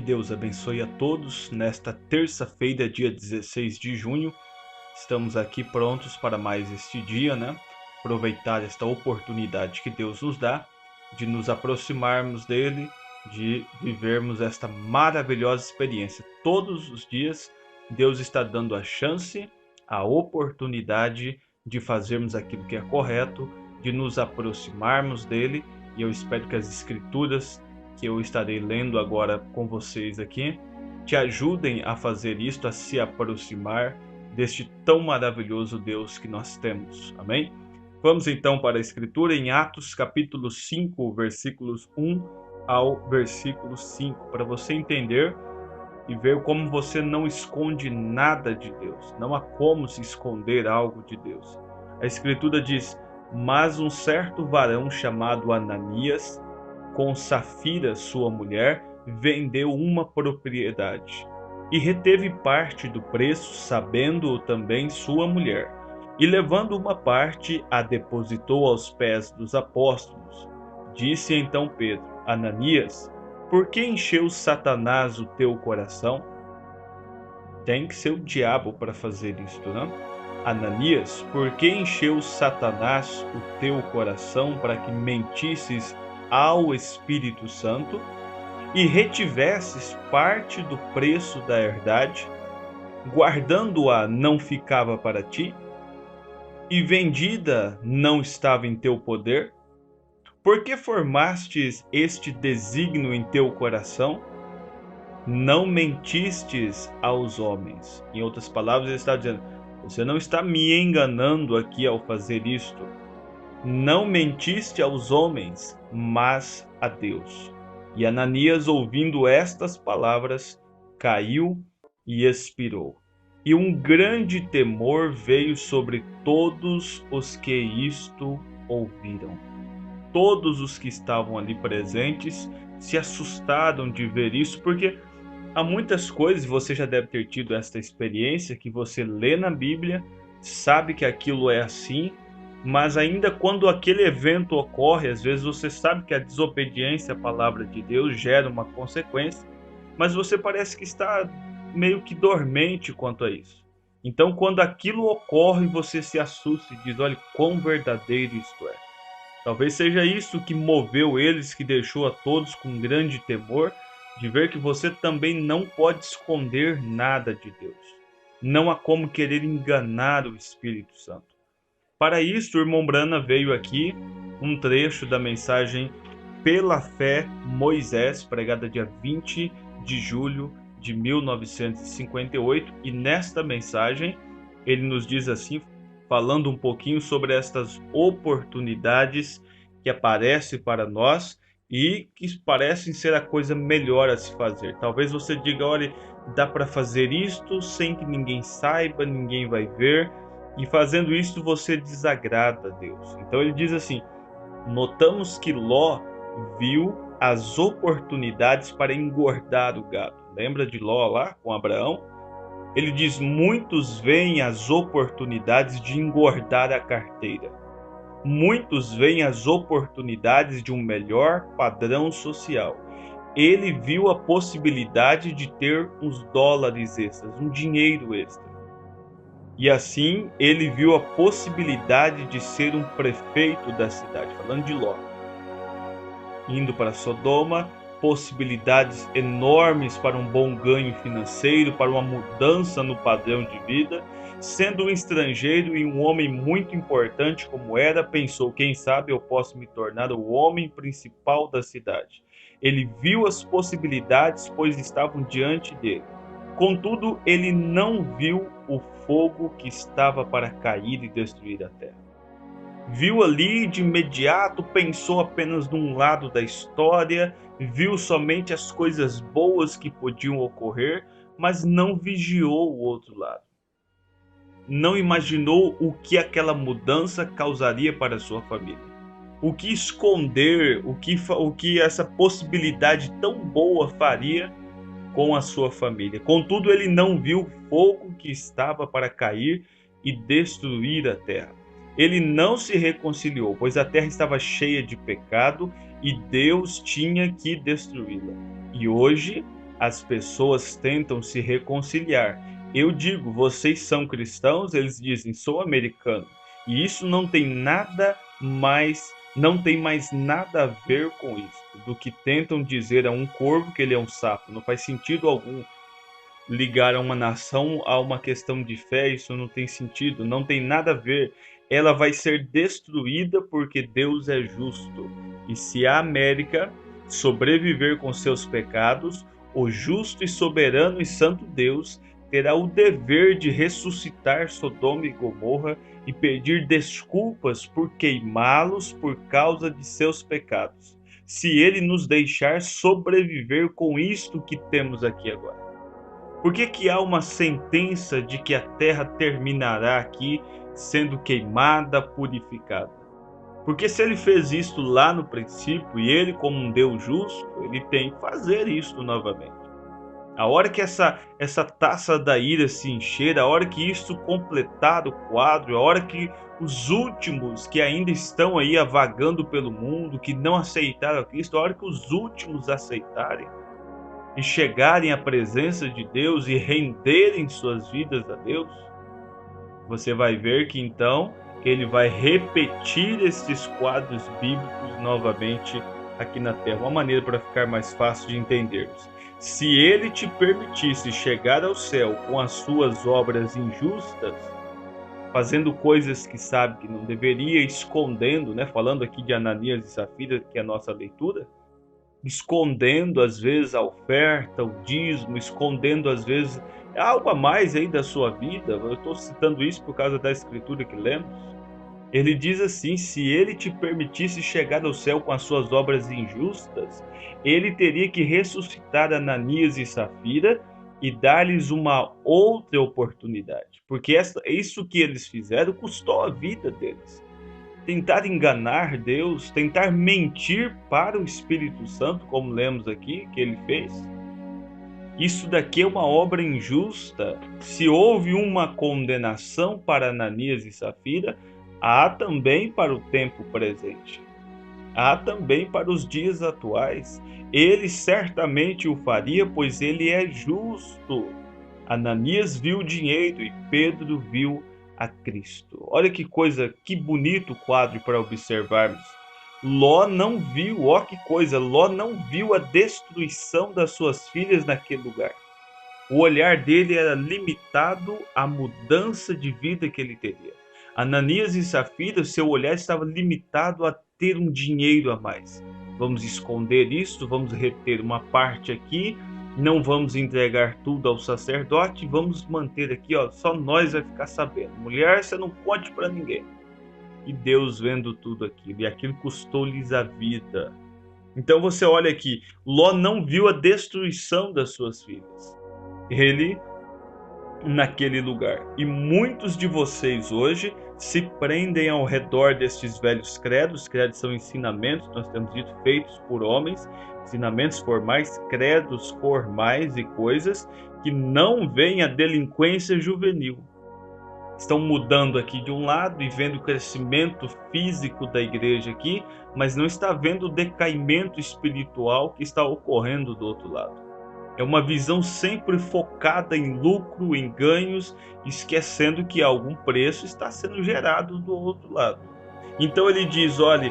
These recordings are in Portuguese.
Deus abençoe a todos nesta terça-feira, dia 16 de junho. Estamos aqui prontos para mais este dia, né? Aproveitar esta oportunidade que Deus nos dá de nos aproximarmos dele, de vivermos esta maravilhosa experiência. Todos os dias, Deus está dando a chance, a oportunidade de fazermos aquilo que é correto, de nos aproximarmos dele, e eu espero que as Escrituras que eu estarei lendo agora com vocês aqui te ajudem a fazer isto, a se aproximar deste tão maravilhoso Deus que nós temos. Amém? Vamos então para a Escritura em Atos capítulo 5, versículos 1 ao versículo 5, para você entender e ver como você não esconde nada de Deus. Não há como se esconder algo de Deus. A Escritura diz: mas um certo varão chamado Ananias, com Safira, sua mulher, vendeu uma propriedade e reteve parte do preço, sabendo-o também sua mulher. E levando uma parte, a depositou aos pés dos apóstolos. Disse então Pedro: Ananias, por que encheu Satanás o teu coração? Tem que ser o diabo para fazer isto, não? Ananias, por que encheu Satanás o teu coração para que mentisses ao Espírito Santo e retivesses parte do preço da herdade, guardando-a não ficava para ti, e vendida não estava em teu poder? Por que formastes este desígnio em teu coração? Não mentistes aos homens. Em outras palavras, ele está dizendo: você não está me enganando aqui ao fazer isto. Não mentiste aos homens, mas a Deus. E Ananias, ouvindo estas palavras, caiu e expirou. E um grande temor veio sobre todos os que isto ouviram. Todos os que estavam ali presentes se assustaram de ver isso, porque há muitas coisas, você já deve ter tido esta experiência, que você lê na Bíblia, sabe que aquilo é assim, mas ainda quando aquele evento ocorre, às vezes você sabe que a desobediência à palavra de Deus gera uma consequência, mas você parece que está meio que dormente quanto a isso. Então, quando aquilo ocorre, você se assusta e diz: olha, quão verdadeiro isto é. Talvez seja isso que moveu eles, que deixou a todos com grande temor, de ver que você também não pode esconder nada de Deus. Não há como querer enganar o Espírito Santo. Para isso, o irmão Brana veio aqui um trecho da mensagem Pela Fé Moisés, pregada dia 20 de julho de 1958, e nesta mensagem ele nos diz assim, falando um pouquinho sobre estas oportunidades que aparecem para nós e que parecem ser a coisa melhor a se fazer. Talvez você diga: olha, dá para fazer isto sem que ninguém saiba, ninguém vai ver, e fazendo isto você desagrada a Deus. Então ele diz assim: notamos que Ló viu as oportunidades para engordar o gado. Lembra de Ló lá com Abraão? Ele diz: muitos veem as oportunidades de engordar a carteira. Muitos veem as oportunidades de um melhor padrão social. Ele viu a possibilidade de ter uns dólares extras, um dinheiro extra. E assim ele viu a possibilidade de ser um prefeito da cidade, falando de Ló. Indo para Sodoma, possibilidades enormes para um bom ganho financeiro, para uma mudança no padrão de vida. Sendo um estrangeiro e um homem muito importante como era, pensou: quem sabe eu posso me tornar o homem principal da cidade. Ele viu as possibilidades, pois estavam diante dele. Contudo, ele não viu o fogo que estava para cair e destruir a terra. Viu ali de imediato, pensou apenas num lado da história, viu somente as coisas boas que podiam ocorrer, mas não vigiou o outro lado. Não imaginou o que aquela mudança causaria para a sua família. O que esconder, o que essa possibilidade tão boa faria com a sua família. Contudo, ele não viu o fogo que estava para cair e destruir a terra. Ele não se reconciliou, pois a terra estava cheia de pecado e Deus tinha que destruí-la. E hoje as pessoas tentam se reconciliar. Eu digo, vocês são cristãos? Eles dizem, sou americano. E isso não tem mais nada a ver com isso, do que tentam dizer a um corvo que ele é um sapo. Não faz sentido algum ligar a uma nação a uma questão de fé, isso não tem sentido, não tem nada a ver. Ela vai ser destruída porque Deus é justo. E se a América sobreviver com seus pecados, o justo e soberano e santo Deus terá o dever de ressuscitar Sodoma e Gomorra e pedir desculpas por queimá-los por causa de seus pecados, se ele nos deixar sobreviver com isto que temos aqui agora. Por que que há uma sentença de que a terra terminará aqui sendo queimada, purificada? Porque se ele fez isto lá no princípio, e ele como um Deus justo, ele tem que fazer isto novamente. A hora que essa taça da ira se encher, a hora que isto completar o quadro, a hora que os últimos que ainda estão aí vagando pelo mundo, que não aceitaram a Cristo, a hora que os últimos aceitarem, e chegarem à presença de Deus e renderem suas vidas a Deus, você vai ver que então ele vai repetir esses quadros bíblicos novamente aqui na Terra. Uma maneira para ficar mais fácil de entendermos. Se ele te permitisse chegar ao céu com as suas obras injustas, fazendo coisas que sabe que não deveria, escondendo, né? Falando aqui de Ananias e Safira, que é a nossa leitura, escondendo às vezes a oferta, o dízimo, escondendo às vezes algo a mais aí da sua vida. Eu estou citando isso por causa da escritura que lemos. Ele diz assim, se ele te permitisse chegar ao céu com as suas obras injustas, ele teria que ressuscitar Ananias e Safira e dar-lhes uma outra oportunidade. Porque isso que eles fizeram custou a vida deles. Tentar enganar Deus, tentar mentir para o Espírito Santo, como lemos aqui que ele fez. Isso daqui é uma obra injusta. Se houve uma condenação para Ananias e Safira, há também para o tempo presente. Há também para os dias atuais. Ele certamente o faria, pois ele é justo. Ananias viu o dinheiro e Pedro viu a Cristo. Olha que coisa, que bonito quadro para observarmos. Ló não viu, ó que coisa, Ló não viu a destruição das suas filhas naquele lugar. O olhar dele era limitado à mudança de vida que ele teria. Ananias e Safira, seu olhar estava limitado a ter um dinheiro a mais. Vamos esconder isso, vamos reter uma parte aqui, não vamos entregar tudo ao sacerdote, vamos manter aqui, ó, só nós vai ficar sabendo. Mulher, você não conte para ninguém. E Deus vendo tudo aquilo, e aquilo custou-lhes a vida. Então você olha aqui, Ló não viu a destruição das suas filhas. Ele naquele lugar. E muitos de vocês hoje se prendem ao redor destes velhos credos. Credos são ensinamentos, nós temos dito, feitos por homens, ensinamentos formais, credos formais e coisas que não veem a delinquência juvenil. Estão mudando aqui de um lado e vendo o crescimento físico da igreja aqui, mas não está vendo o decaimento espiritual que está ocorrendo do outro lado. É uma visão sempre focada em lucro, em ganhos, esquecendo que algum preço está sendo gerado do outro lado. Então ele diz, olha,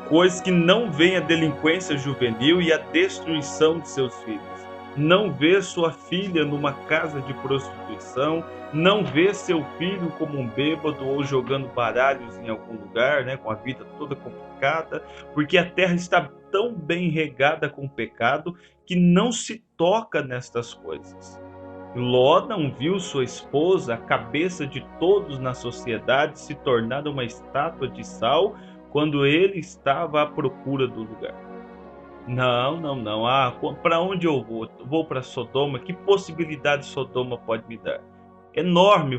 coisas que não veem a delinquência juvenil e a destruição de seus filhos. Não vê sua filha numa casa de prostituição, não vê seu filho como um bêbado ou jogando baralhos em algum lugar, né, com a vida toda complicada, porque a terra está tão bem regada com pecado que não se toca nestas coisas. Ló não viu sua esposa, a cabeça de todos na sociedade, se tornar uma estátua de sal quando ele estava à procura do lugar. Não. Para onde eu vou? Vou para Sodoma. Que possibilidade Sodoma pode me dar? Enorme,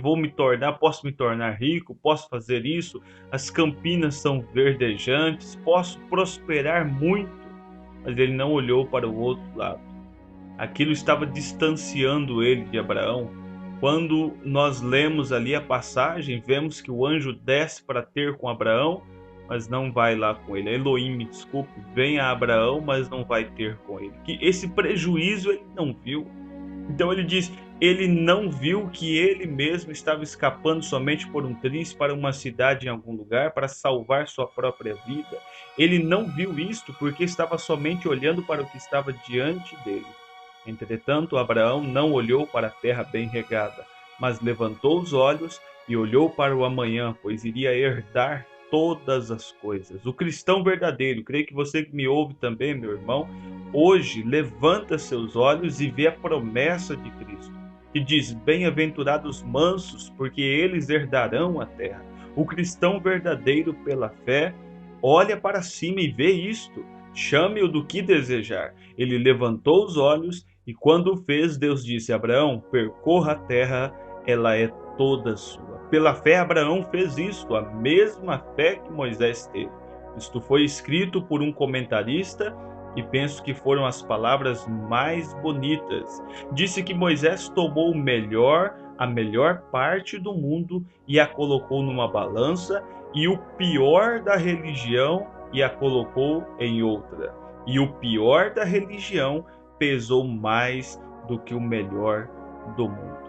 posso me tornar rico, posso fazer isso, as campinas são verdejantes, posso prosperar muito. Mas ele não olhou para o outro lado. Aquilo estava distanciando ele de Abraão. Quando nós lemos ali a passagem, vemos que o anjo desce para ter com Abraão, mas não vai lá com ele. Elohim, me desculpe, vem a Abraão, mas não vai ter com ele. Que esse prejuízo ele não viu. Então ele diz, ele não viu que ele mesmo estava escapando somente por um triz para uma cidade em algum lugar para salvar sua própria vida. Ele não viu isto porque estava somente olhando para o que estava diante dele. Entretanto, Abraão não olhou para a terra bem regada, mas levantou os olhos e olhou para o amanhã, pois iria herdar todas as coisas. O cristão verdadeiro, creio que você que me ouve também, meu irmão, hoje levanta seus olhos e vê a promessa de Cristo, que diz: bem-aventurados mansos, porque eles herdarão a terra. O cristão verdadeiro pela fé olha para cima e vê isto. Chame-o do que desejar. Ele levantou os olhos e quando o fez, Deus disse: Abraão, percorra a terra, ela é toda sua. Pela fé, Abraão fez isto, a mesma fé que Moisés teve. Isto foi escrito por um comentarista e penso que foram as palavras mais bonitas. Disse que Moisés tomou a melhor parte do mundo e a colocou numa balança, e o pior da religião e a colocou em outra. E o pior da religião pesou mais do que o melhor do mundo.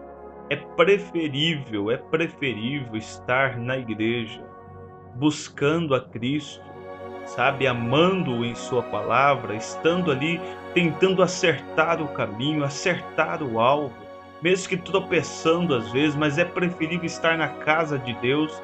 É preferível estar na igreja, buscando a Cristo, sabe, amando-o em sua palavra, estando ali, tentando acertar o caminho, acertar o alvo, mesmo que tropeçando às vezes, mas é preferível estar na casa de Deus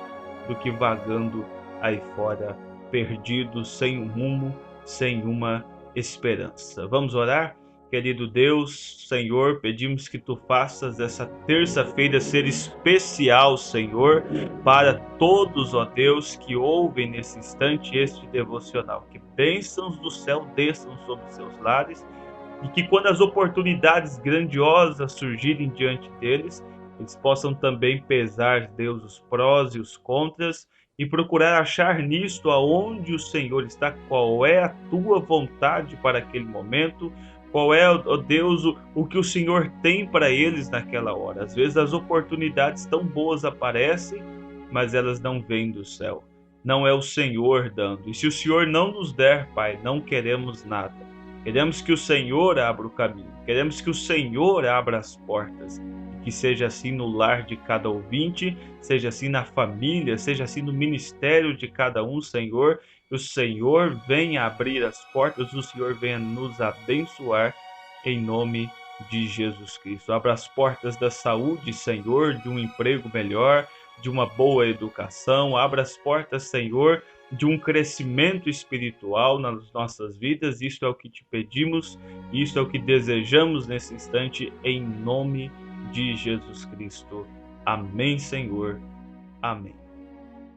do que vagando aí fora, perdido, sem um rumo, sem uma esperança. Vamos orar? Querido Deus, Senhor, pedimos que Tu faças essa terça-feira ser especial, Senhor, para todos, ó Deus, que ouvem nesse instante este devocional. Que bênçãos do céu desçam sobre seus lares e que quando as oportunidades grandiosas surgirem diante deles, eles possam também pesar, Deus, os prós e os contras e procurar achar nisto aonde o Senhor está, qual é a Tua vontade para aquele momento, qual é, ó Deus, o que o Senhor tem para eles naquela hora. Às vezes as oportunidades tão boas aparecem, mas elas não vêm do céu. Não é o Senhor dando. E se o Senhor não nos der, Pai, não queremos nada. Queremos que o Senhor abra o caminho. Queremos que o Senhor abra as portas. Que seja assim no lar de cada ouvinte, seja assim na família, seja assim no ministério de cada um, Senhor. Que o Senhor venha abrir as portas, o Senhor venha nos abençoar em nome de Jesus Cristo. Abra as portas da saúde, Senhor, de um emprego melhor, de uma boa educação. Abra as portas, Senhor, de um crescimento espiritual nas nossas vidas. Isto é o que te pedimos, isto é o que desejamos nesse instante, em nome de Jesus Cristo. Amém, Senhor. Amém.